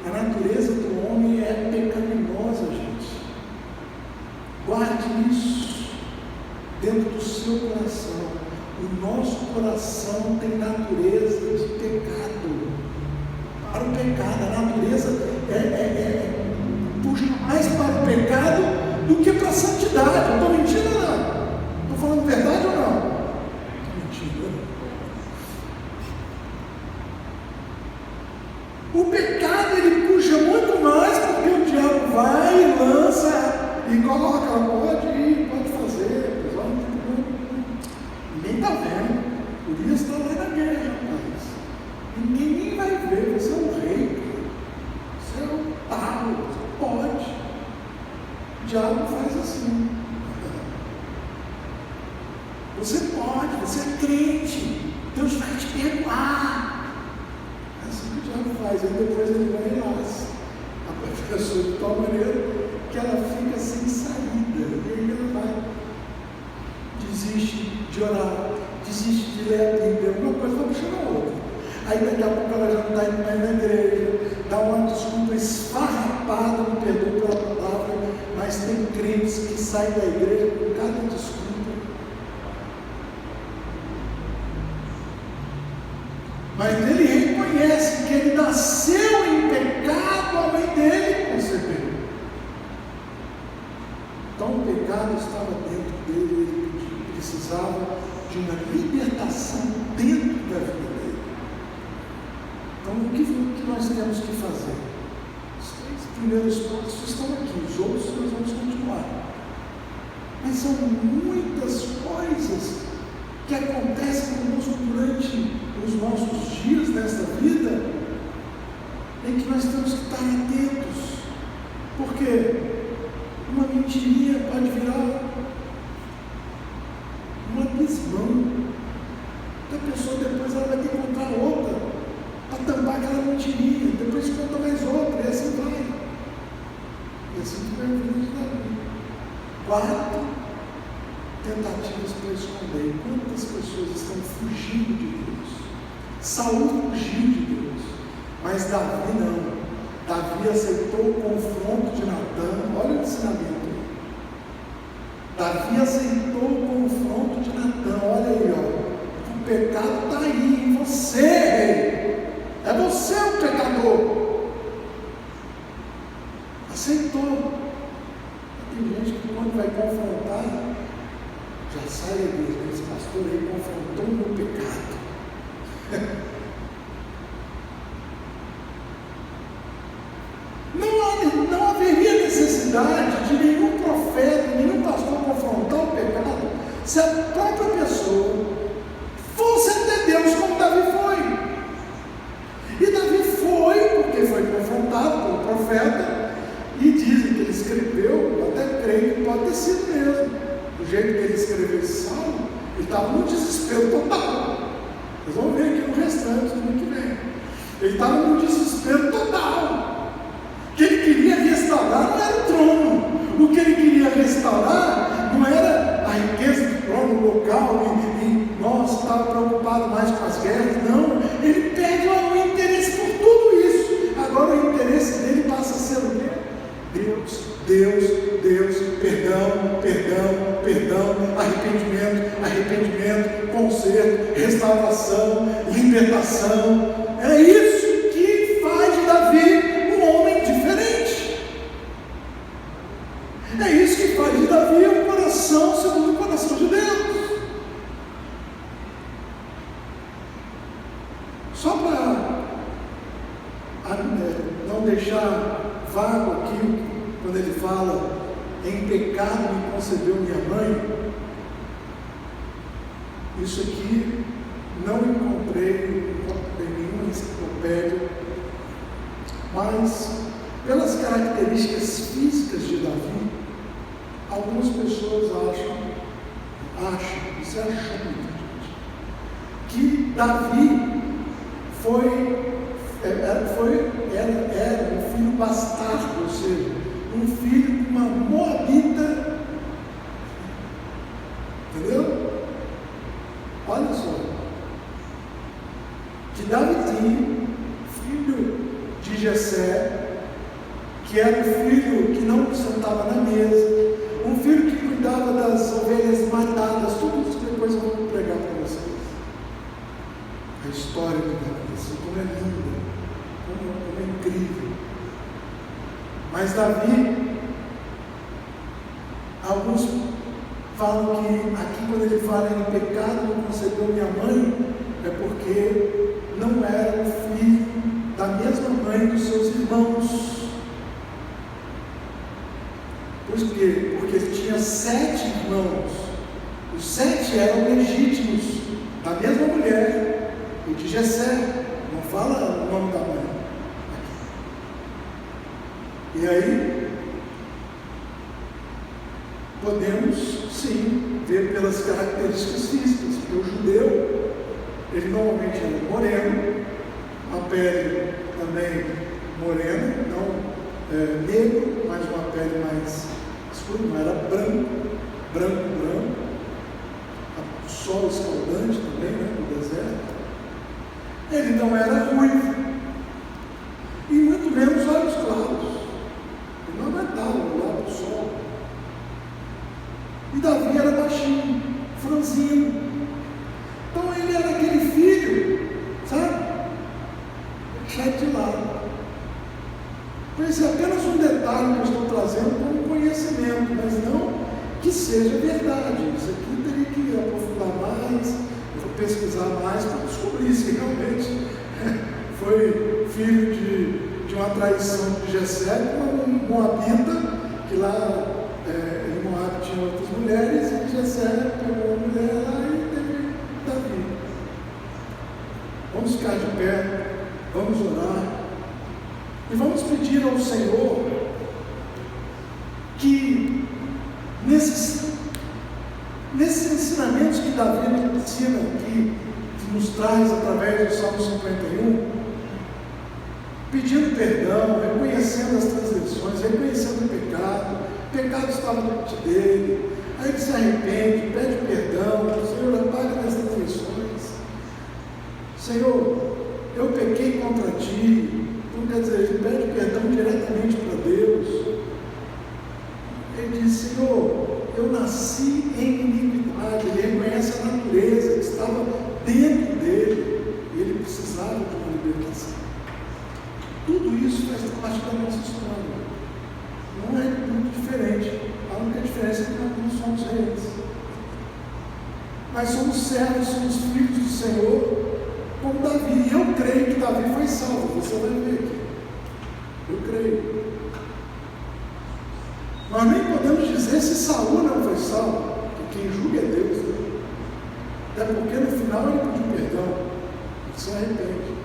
A natureza do homem é pecaminosa, gente. Guarde isso dentro do seu coração. O nosso coração tem natureza de pecado. Para o pecado, a natureza puxa mais para o pecado do que para a santidade. Eu estou mentindo ou não? Estou falando verdade ou não? Estou mentindo. O pecado ele puxa muito mais, porque o diabo vai e lança e coloca, pode ir, pode fazer. Ninguém está vendo. Por isso está lá na guerra, rapaz. Ninguém vai ver. Você é um rei, você é um tal, você pode. O diabo faz assim. Você pode, você é crente. Deus vai te perdoar. É assim que o diabo faz. Aí depois ele vai e laça a pessoa de tal maneira que ela fica sem saída. E aí ela vai. Desiste de orar, desiste de ler a Bíblia, uma coisa vai puxando a outra. Aí daqui a pouco ela já não está indo mais na igreja, dá uma desculpa esfarrapada, me perdoe pela palavra, mas tem crentes que saem da igreja com cada desculpa. Mas ele reconhece que ele nasceu em pecado, a mãe dele concebeu. Então o pecado estava dentro dele, ele precisava de uma libertação dentro da vida dele. Então o que nós temos que fazer? Os 3 primeiros pontos estão aqui, os outros nós vamos continuar. Mas são muitas coisas que acontecem conosco durante os nossos dias nesta vida, em que nós temos que estar atentos, porque uma mentirinha pode virar um abismão, que a pessoa depois ela vai ter que contar outra para tampar aquela mentirinha, depois conta mais outra, e assim vai. E assim que vai a vida de Davi. 4 tentativas para esconder. Quantas pessoas estão fugindo de Deus? Saul fugiu de Deus, mas Davi não. Davi aceitou o confronto de Natã. Olha o ensinamento. Davi aceitou o confronto de Natã. Olha aí, ó. O pecado está aí em você, rei. É você o pecador. Aceitou. Tem gente que quando vai confrontar, já sai da igreja. Esse pastor aí confrontou o meu pecado. Não haveria necessidade de nenhum profeta, nenhum pastor confrontar o pecado, se a própria pessoa fosse até Deus como Davi foi. E Davi foi, porque foi confrontado pelo profeta, e dizem que ele escreveu, eu até creio que pode ter sido mesmo. Do jeito que ele escreveu esse salmo, ele estava no desespero total. Vocês vão ver aqui no restante do ano que vem. Ele estava no desespero total. O que ele queria restaurar não era o trono. O que ele queria restaurar não era a riqueza do trono local e nós estávamos preocupados mais com as guerras. Não, ele perde o interesse por tudo isso. Agora o interesse dele passa a ser o quê? Deus, perdão, arrependimento, conserto, restauração, libertação. É isso que faz de Davi um homem diferente. É isso que faz de Davi um coração segundo o coração de Deus. Só para não deixar vago aqui, quando ele fala em pecado me concebeu minha mãe, isso aqui não encontrei em nenhuma enciclopédia, mas pelas características físicas de Davi, algumas pessoas acham, isso é achando, gente, que Davi era um filho bastardo, ou seja, um filho de uma moabita, entendeu? Olha só, que Davi, filho de Jessé, que era um filho que não sentava na mesa, um filho que cuidava das ovelhas matadas, tudo isso depois eu vou pregar para vocês. A história de Davi, assim, como é linda, como é incrível. Mas Davi, alguns falam que aqui quando ele fala em pecado não concebeu minha mãe, é porque não era o filho da mesma mãe dos seus irmãos. Por quê? Porque ele tinha 7 irmãos. Os 7 eram legítimos, da mesma mulher, o de Jessé. Não fala o nome da mãe aqui. E aí podemos sim ver pelas características físicas, porque o judeu, ele normalmente era moreno, a pele também morena, não negro, mas uma pele mais escura, não era branco, o sol escaldante também, né, no deserto. Ele não era ruivo, e muito menos olhos claros, ele não aguentava olhar para o sol. E Davi era baixinho, franzino. Então ele era aquele filho, sabe? Deixado de lado. Esse é apenas um detalhe que eu estou trazendo como conhecimento, mas não que seja verdade. Isso aqui teria que aprofundar mais, eu vou pesquisar mais para descobrir se realmente foi filho de uma traição de Jessé com um moabita, que lá em Moab tinha outras mulheres, e Jessé pegou uma mulher lá e teve Davi. Vamos ficar de pé, vamos orar. E vamos pedir ao Senhor que nesses ensinamentos que Davi nos ensina aqui, que nos traz através do Salmo 51, pedindo perdão, reconhecendo as transgressões, reconhecendo o pecado estava diante dele, aí ele se arrepende, pede perdão, Senhor, apaga minhas transgressões, Senhor, eu pequei contra ti. Então, quer dizer, ele pede perdão diretamente para Deus. Ele diz, Senhor, eu nasci em iniquidade. Ele reconhece a natureza que estava dentro dele e ele precisava de uma libertação. Tudo isso faz parte da nossa história. Não é muito diferente. A única diferença é que nós não somos reis. Mas somos servos, somos filhos do Senhor, como Davi. E eu creio que Davi foi salvo. Você vai ver aqui. Eu creio. Nós nem podemos dizer se Saul não foi salvo, porque quem julga é Deus, né? Até porque no final ele pediu perdão, ele se arrepende.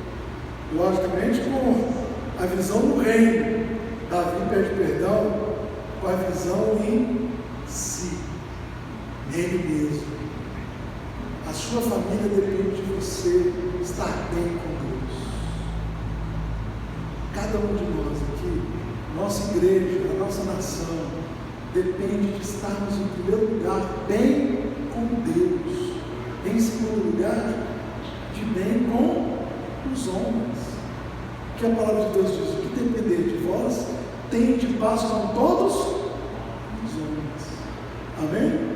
Logicamente, com a visão do reino, Davi pede perdão com a visão em si, nele mesmo. A sua família depende de você estar bem com Deus. Cada um de nós aqui, nossa igreja, a nossa nação, depende de estarmos em primeiro lugar bem com Deus, em segundo lugar, de bem com os homens. Que a palavra de Deus diz, o que depender de vós, tende paz com todos os homens. Amém?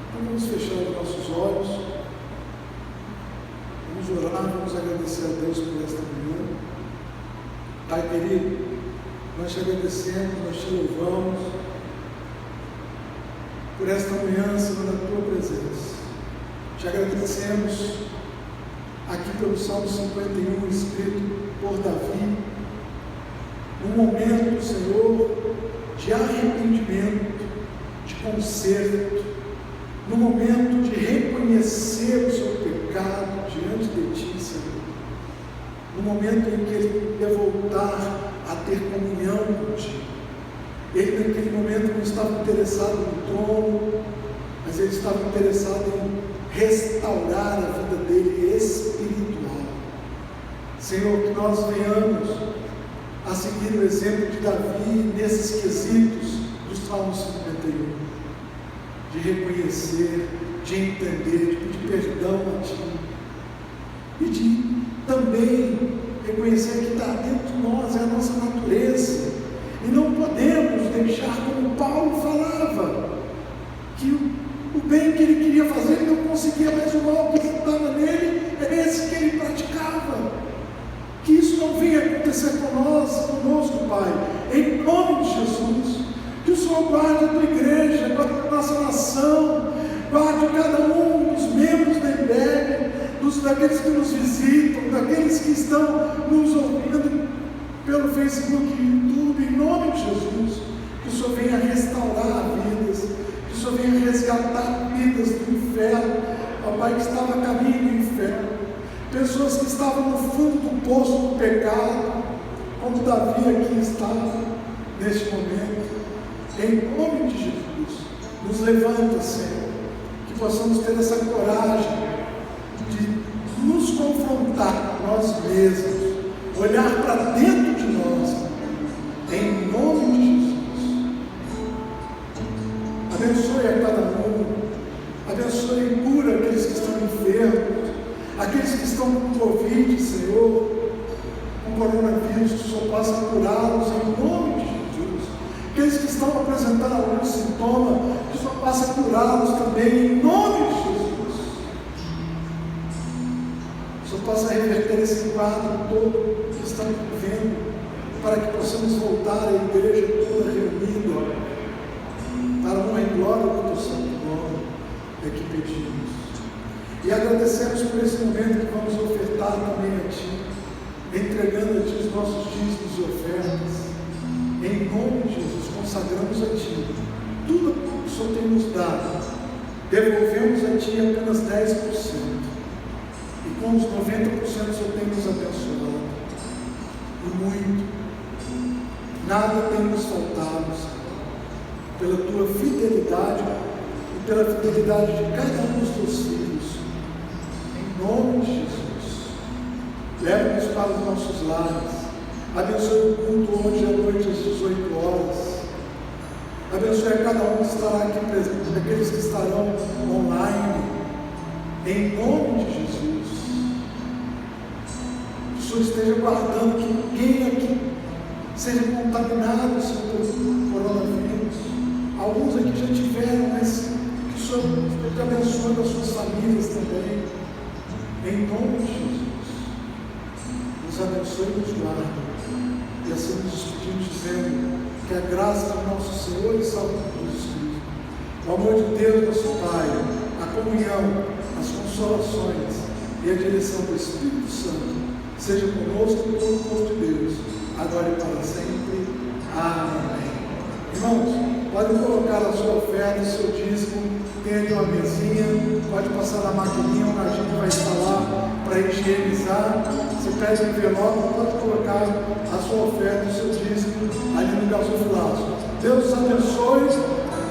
Então vamos fechar os nossos olhos, vamos orar, vamos agradecer a Deus por esta manhã. Pai querido, nós te agradecemos, nós te louvamos por esta manhã, Senhor, na tua presença. Te agradecemos aqui pelo Salmo 51, escrito por Davi, num momento, Senhor, de arrependimento, de conserto, no momento de reconhecer o seu pecado diante de ti, Senhor, no momento em que ele ia voltar a ter comunhão contigo. Ele naquele momento não estava interessado no trono, mas ele estava interessado em restaurar a vida dele espiritual. Senhor, que nós venhamos a seguir o exemplo de Davi nesses quesitos do Salmo 51, de reconhecer, de entender, de pedir perdão a Ti, e de também reconhecer que está dentro de nós, é a nossa natureza, e não podemos deixar, como Paulo falava, que o bem que ele queria fazer ele não conseguia, mas o mal que estava nele era esse que ele praticava. Que isso não venha acontecer conosco, Pai, em nome de Jesus. Que o Senhor guarde a tua igreja, guarde a nossa nação, guarde cada um dos membros da IBEG, daqueles que nos visitam, daqueles que estão nos ouvindo pelo Facebook e YouTube, em nome de Jesus. Que o Senhor venha restaurar vidas, que o Senhor venha resgatar vidas do inferno, ó Pai, que estava a caminho do inferno, pessoas que estavam no fundo do poço do pecado, como Davi aqui estava neste momento. Em nome de Jesus, nos levanta, Senhor, que possamos ter essa coragem de nos confrontar com nós mesmos, olhar para dentro de nós, em nome de Jesus. Abençoe a cada um, abençoe e cura aqueles que estão enfermos, aqueles que estão com Covid, Senhor, com coronavírus, que o Senhor possa curá-los em nome de Jesus. Aqueles que estão apresentando algum sintoma, que o Senhor possa curá-los também em nome de Jesus. Que o Senhor possa reverter esse quadro todo que estamos vivendo, para que possamos voltar à igreja toda reunida, para a honra e glória do teu santo nome, é que pedimos. E agradecemos por esse momento que vamos ofertar também a Ti, entregando a Ti os nossos dízimos e ofertas. Em nome de Jesus, consagramos a Ti tudo o que o Senhor tem nos dado. Devolvemos a Ti apenas 10%. E com os 90% o Senhor tem nos abençoado. E muito. Nada tem nos faltado, Senhor. Pela Tua fidelidade e pela fidelidade de cada um dos Teus filhos. Em nome de Jesus, leva-nos para os nossos lares, abençoe o culto hoje à noite às 18 horas, abençoe a cada um que estará aqui presente, aqueles que estarão online, em nome de Jesus. Que o Senhor esteja guardando que ninguém aqui seja contaminado pelo coronavírus. Alguns aqui já tiveram, mas que o Senhor esteja abençoando as suas famílias também. Em nome de Jesus, nos abençoe e nos guarde. E assim nos despedimos dizendo que a graça do nosso Senhor e Salvador Jesus Cristo, o amor de Deus, nosso Pai, a comunhão, as consolações e a direção do Espírito Santo seja conosco e com o povo de Deus, agora e para sempre. Amém. Irmãos, pode colocar a sua oferta, o seu dízimo, tem ali uma mesinha, pode passar na maquininha, onde a gente vai instalar para higienizar. Você pede um envelope, pode colocar a sua oferta, o seu dízimo ali no gasofilaço. Deus os abençoe,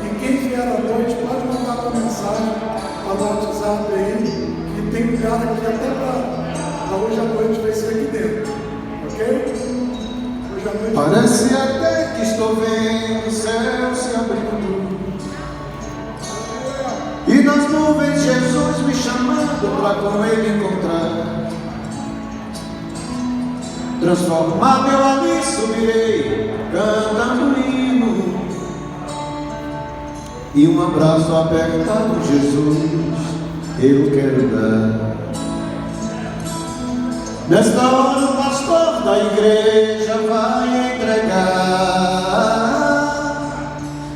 e quem vier à noite pode mandar uma mensagem para o WhatsApp aí, que tem lugar aqui até para hoje à noite, vai ser aqui dentro, ok? Parece até que estou vendo o céu se abrindo e nas nuvens Jesus me chamando para com Ele encontrar. Transformado eu ali subirei, cantando hino, e um abraço apertado, Jesus, eu quero dar. Nesta hora o pastor da igreja vai entregar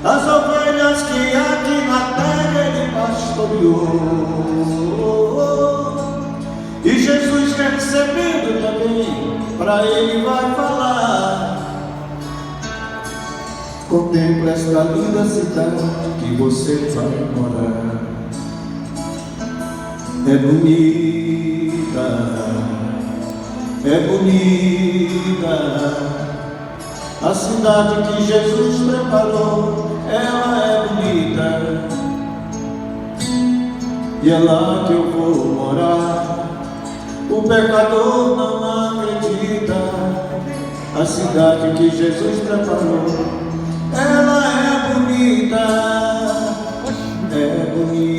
as ovelhas que aqui na terra ele pastoreou, e Jesus recebendo também, para ele vai falar: contempla esta linda cidade que você vai morar. É bonita, é bonita a cidade que Jesus preparou, ela é bonita, e é lá que eu vou morar. O pecador não acredita. A cidade que Jesus preparou, ela é bonita, é bonita.